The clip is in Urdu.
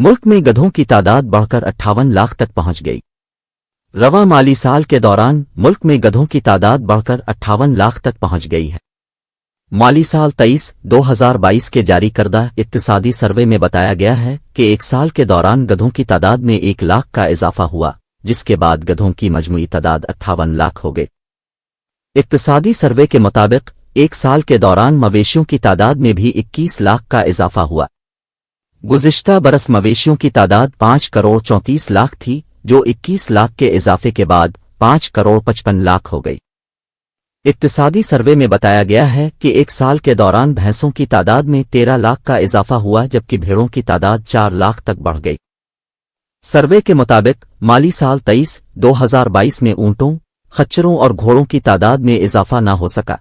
ملک میں گدھوں کی تعداد بڑھ کر 58 لاکھ تک پہنچ گئی۔ رواں مالی سال کے دوران ملک میں گدھوں کی تعداد بڑھ کر 58 لاکھ تک پہنچ گئی ہے۔ مالی سال 23-2022 کے جاری کردہ اقتصادی سروے میں بتایا گیا ہے کہ ایک سال کے دوران گدھوں کی تعداد میں 1 لاکھ کا اضافہ ہوا، جس کے بعد گدھوں کی مجموعی تعداد 58 لاکھ ہو گئی۔ اقتصادی سروے کے مطابق ایک سال کے دوران مویشیوں کی تعداد میں بھی 21 لاکھ کا اضافہ ہوا۔ گزشتہ برس مویشیوں کی تعداد 5 کروڑ 34 لاکھ تھی، جو 21 لاکھ کے اضافے کے بعد 5 کروڑ 55 لاکھ ہو گئی۔ اقتصادی سروے میں بتایا گیا ہے کہ ایک سال کے دوران بھینسوں کی تعداد میں 13 لاکھ کا اضافہ ہوا، جبکہ بھیڑوں کی تعداد 4 لاکھ تک بڑھ گئی۔ سروے کے مطابق مالی سال 23-2022 میں اونٹوں، خچروں اور گھوڑوں کی تعداد میں اضافہ نہ ہو سکا۔